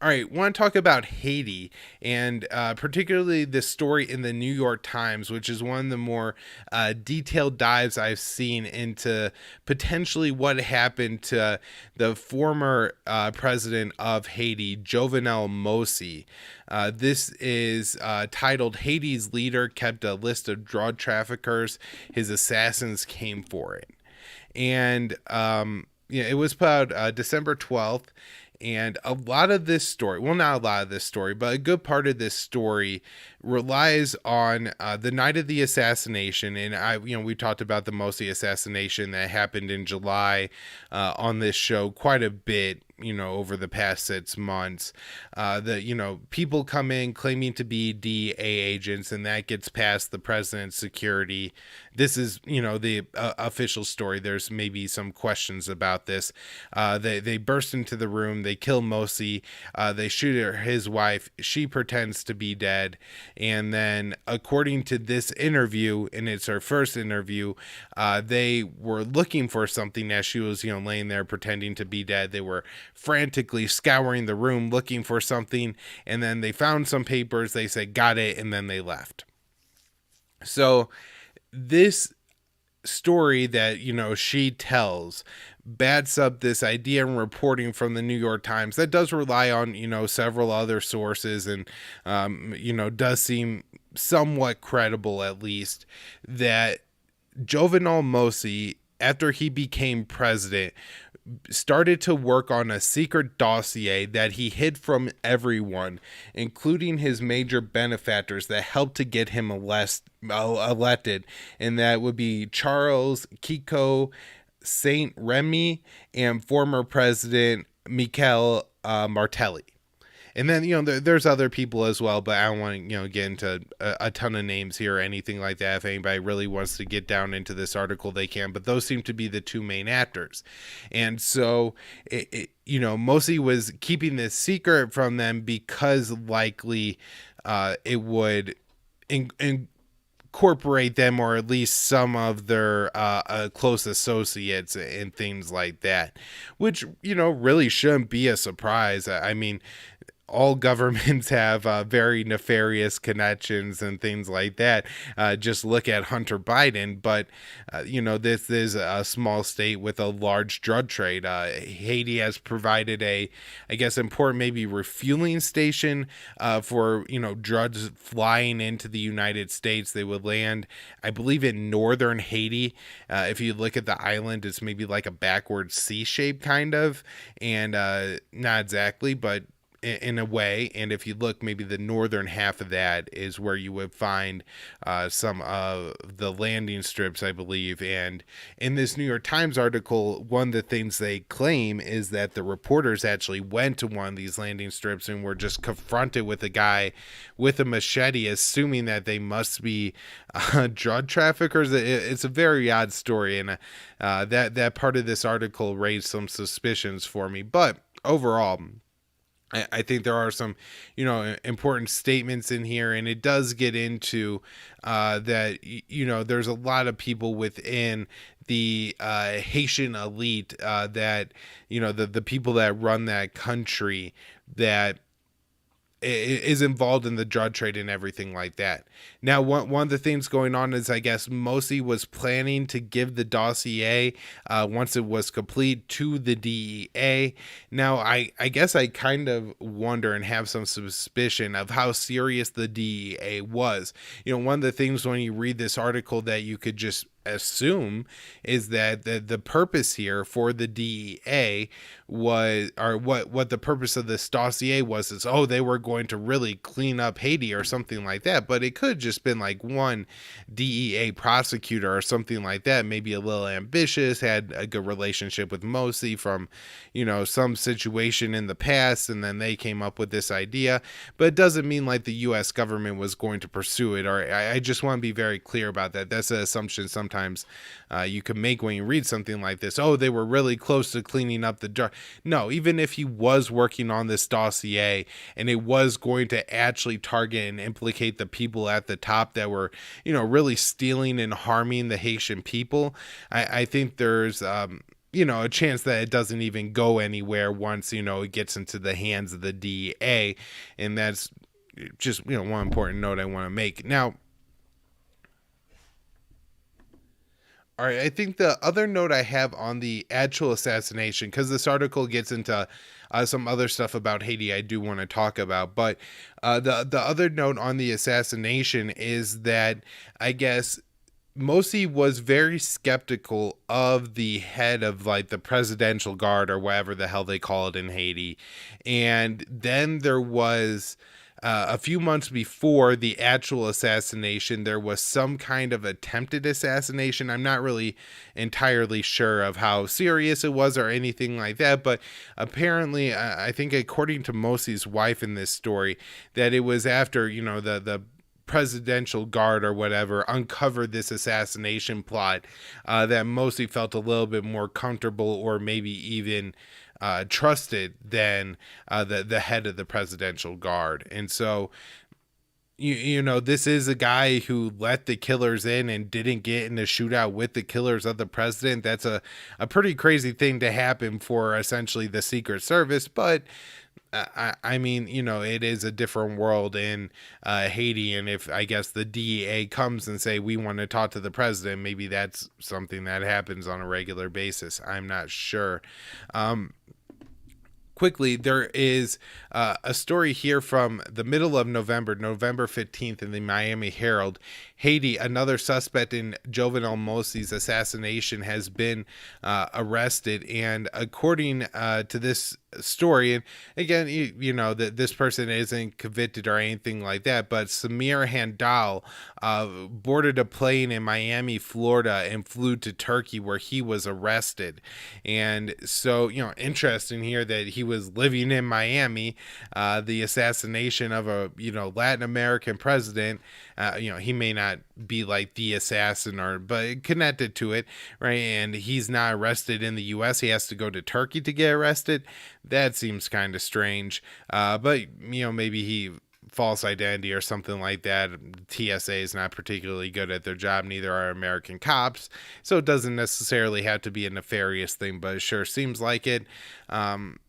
All right, want to talk about Haiti and particularly this story in the New York Times, which is one of the more detailed dives I've seen into potentially what happened to the former president of Haiti, Jovenel Moise. This is titled Haiti's Leader Kept a List of Drug Traffickers. His Assassins Came for It. And yeah, it was put out December 12th. And a lot of this story, well, not a lot of this story, but a good part of this story relies on the night of the assassination. And we talked about the Mosi assassination that happened in July on this show quite a bit, over the past 6 months. People come in claiming to be DEA agents, and that gets past the president's security. This is, the official story. There's maybe some questions about this. They burst into the room. They kill Mosi. They shoot his wife. She pretends to be dead. And then, according to this interview, and it's her first interview, they were looking for something as she was, laying there pretending to be dead. They were frantically scouring the room looking for something. And then they found some papers. They said, got it. And then they left. So this story that she tells bats up this idea and reporting from the New York Times that does rely on several other sources and does seem somewhat credible, at least, that Jovenel Moise, after he became president, started to work on a secret dossier that he hid from everyone, including his major benefactors that helped to get him elected, and that would be Charles Kiko Saint Remy and former President Michel Martelly. And then, there's other people as well, but I don't want to, get into a ton of names here or anything like that. If anybody really wants to get down into this article, they can. But those seem to be the two main actors. And so, Mosi was keeping this secret from them because likely it would incorporate them, or at least some of their close associates and things like that, which, really shouldn't be a surprise. I mean, all governments have very nefarious connections and things like that. Just look at Hunter Biden. But, this is a small state with a large drug trade. Haiti has provided important maybe refueling station for, drugs flying into the United States. They would land, I believe, in northern Haiti. If you look at the island, it's maybe like a backward C shape kind of. And not exactly, but in a way. And if you look, maybe the northern half of that is where you would find some of the landing strips, I believe. And in this New York Times article, one of the things they claim is that the reporters actually went to one of these landing strips and were just confronted with a guy with a machete, assuming that they must be drug traffickers. It's a very odd story, and that part of this article raised some suspicions for me. But overall, I think there are some, important statements in here, and it does get into that, there's a lot of people within the Haitian elite that, the people that run that country that is involved in the drug trade and everything like that. Now, one of the things going on is, I guess, Mosi was planning to give the dossier once it was complete to the DEA. Now, I guess I kind of wonder and have some suspicion of how serious the DEA was. One of the things when you read this article that you could just assume is that the purpose here for the DEA was, or what the purpose of this dossier was, is, they were going to really clean up Haiti or something like that. But it could just been like one DEA prosecutor or something like that, maybe a little ambitious, had a good relationship with Mosi from, some situation in the past, and then they came up with this idea. But it doesn't mean like the U.S. government was going to pursue it, or I just want to be very clear about that. That's an assumption sometimes you can make when you read something like this. They were really close to cleaning up the drug. No, even if he was working on this dossier and it was going to actually target and implicate the people at the top that were, really stealing and harming the Haitian people, I think there's a chance that it doesn't even go anywhere once, it gets into the hands of the DEA. And that's just, one important note I want to make. Now, all right, I think the other note I have on the actual assassination, because this article gets into some other stuff about Haiti I do want to talk about, but the other note on the assassination is that I guess Moise was very skeptical of the head of like the presidential guard or whatever the hell they call it in Haiti. And then there was a few months before the actual assassination, there was some kind of attempted assassination. I'm not really entirely sure of how serious it was or anything like that, but apparently, I think according to Moise's wife in this story, that it was after, the presidential guard or whatever uncovered this assassination plot that Moise felt a little bit more comfortable or maybe even trusted than the head of the presidential guard. And so this is a guy who let the killers in and didn't get in a shootout with the killers of the president. That's a pretty crazy thing to happen for essentially the Secret Service, but I mean, it is a different world in Haiti, and if I guess the DEA comes and say we want to talk to the president, maybe that's something that happens on a regular basis. I'm not sure. Quickly, there is a story here from the middle of November 15th, in the Miami Herald. Haiti, another suspect in Jovenel Moise's assassination, has been arrested. And according to this story, and again, that this person isn't convicted or anything like that, but Samir Handal boarded a plane in Miami, Florida, and flew to Turkey, where he was arrested. And so, interesting here that he was living in Miami. The assassination of a Latin American president, he may not be like the assassin but connected to it, right? And he's not arrested in the US. He has to go to Turkey to get arrested. That seems kind of strange. But maybe he false identity or something like that. TSA is not particularly good at their job, neither are American cops, so it doesn't necessarily have to be a nefarious thing, but it sure seems like it.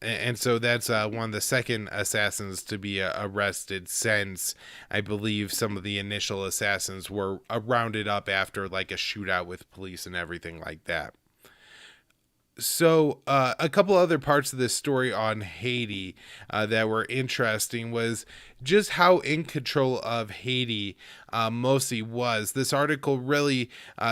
And so that's one of the second assassins to be arrested since, I believe, some of the initial assassins were rounded up after like a shootout with police and everything like that. So a couple other parts of this story on Haiti that were interesting was just how in control of Haiti Moise was. This article really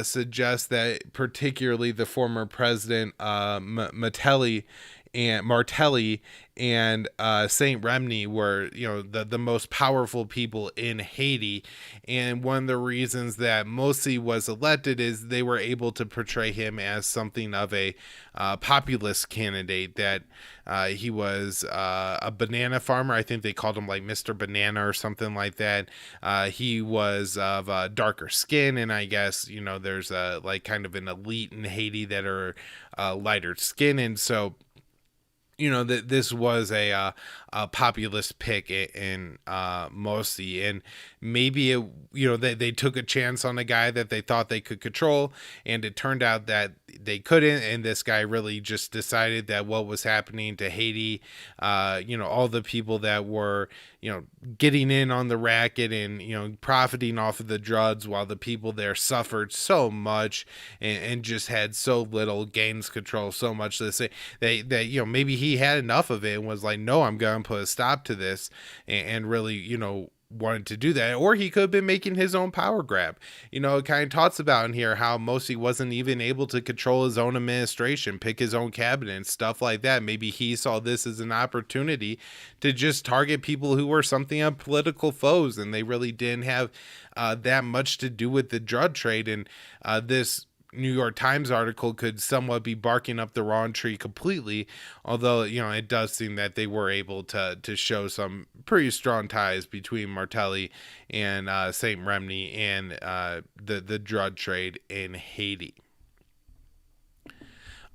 suggests that particularly the former president Martelly and Saint Remy were, the most powerful people in Haiti. And one of the reasons that Moise was elected is they were able to portray him as something of a populist candidate, that he was a banana farmer. I think they called him like Mr. Banana or something like that. He was of darker skin, and I guess, there's like kind of an elite in Haiti that are lighter skin. And so, that this was a populist pick in Moise, and maybe they took a chance on a guy that they thought they could control, and it turned out that they couldn't, and this guy really just decided that what was happening to Haiti, all the people that were getting in on the racket and profiting off of the drugs, while the people there suffered so much and just had so little gains control, so much to say that maybe he had enough of it and was like, no, I'm going to put a stop to this, and really wanted to do that. Or he could have been making his own power grab. It kind of talks about in here how Moise wasn't even able to control his own administration, pick his own cabinet and stuff like that. Maybe he saw this as an opportunity to just target people who were something of political foes, and they really didn't have that much to do with the drug trade. And this New York Times article could somewhat be barking up the wrong tree completely, although it does seem that they were able to show some pretty strong ties between Martelly and Saint Remy and the drug trade in Haiti.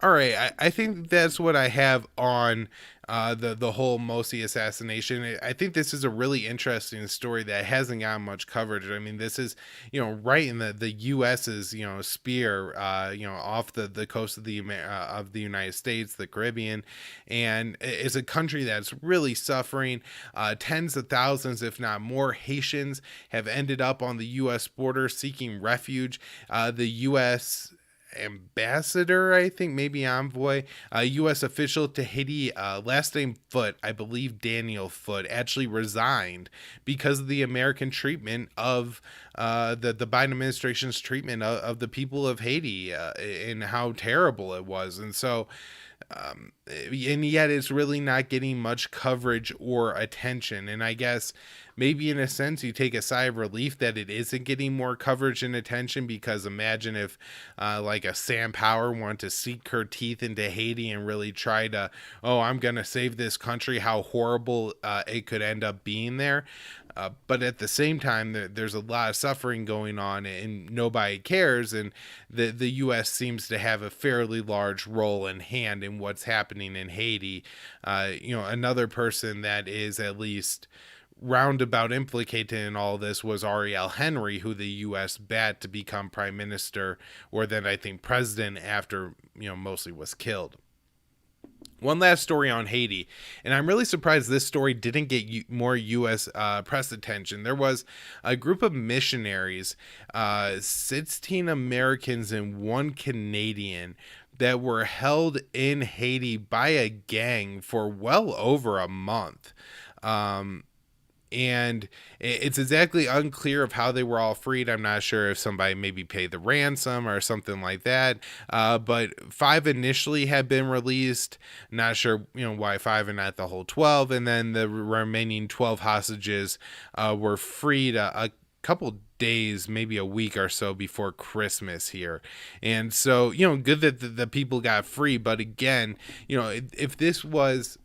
All right, I think that's what I have on the whole Moise assassination. I think this is a really interesting story that hasn't gotten much coverage. I mean, this is, right in the U.S.'s, spear, off the coast of the United States, the Caribbean, and it's a country that's really suffering. Tens of thousands, if not more, Haitians have ended up on the U.S. border seeking refuge. The U.S. ambassador, I think, maybe envoy, a U.S. official to Haiti, last name Foote, I believe Daniel Foote, actually resigned because of the American treatment of the Biden administration's treatment of the people of Haiti, and how terrible it was. And so, and yet it's really not getting much coverage or attention. And I guess maybe in a sense you take a sigh of relief that it isn't getting more coverage and attention, because imagine if like a Sam Power wanted to sink her teeth into Haiti and really try to, oh, I'm gonna save this country, how horrible it could end up being there. But at the same time, there's a lot of suffering going on and nobody cares. And the U.S. seems to have a fairly large role in hand in what's happening in Haiti. Another person that is at least roundabout implicated in all this was Ariel Henry, who the U.S. backed to become prime minister, or then I think president, after, mostly was killed. One last story on Haiti, and I'm really surprised this story didn't get more U.S. Press attention. There was a group of missionaries, 16 Americans and 1 Canadian, that were held in Haiti by a gang for well over a month. And it's exactly unclear of how they were all freed. I'm not sure if somebody maybe paid the ransom or something like that. But 5 initially had been released. Not sure, why 5 and not the whole 12. And then the remaining 12 hostages were freed a couple days, maybe a week or so before Christmas here. And so, good that the people got free. But again, if this was,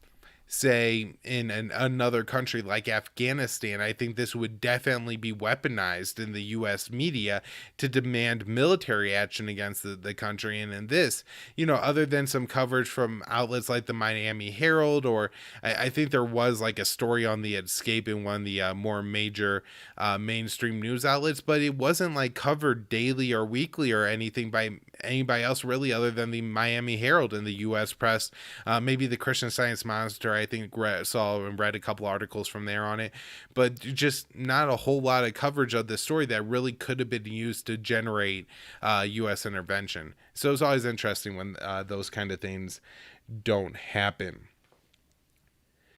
say, in another country like Afghanistan, I think this would definitely be weaponized in the U.S. media to demand military action against the country. And in this, other than some coverage from outlets like the Miami Herald, or I think there was like a story on the escape in one of the more major mainstream news outlets, but it wasn't like covered daily or weekly or anything by anybody else really, other than the Miami Herald in the U.S. press. Maybe the Christian Science Monitor, I think, saw and read a couple articles from there on it, but just not a whole lot of coverage of this story that really could have been used to generate U.S. intervention. So it's always interesting when those kind of things don't happen.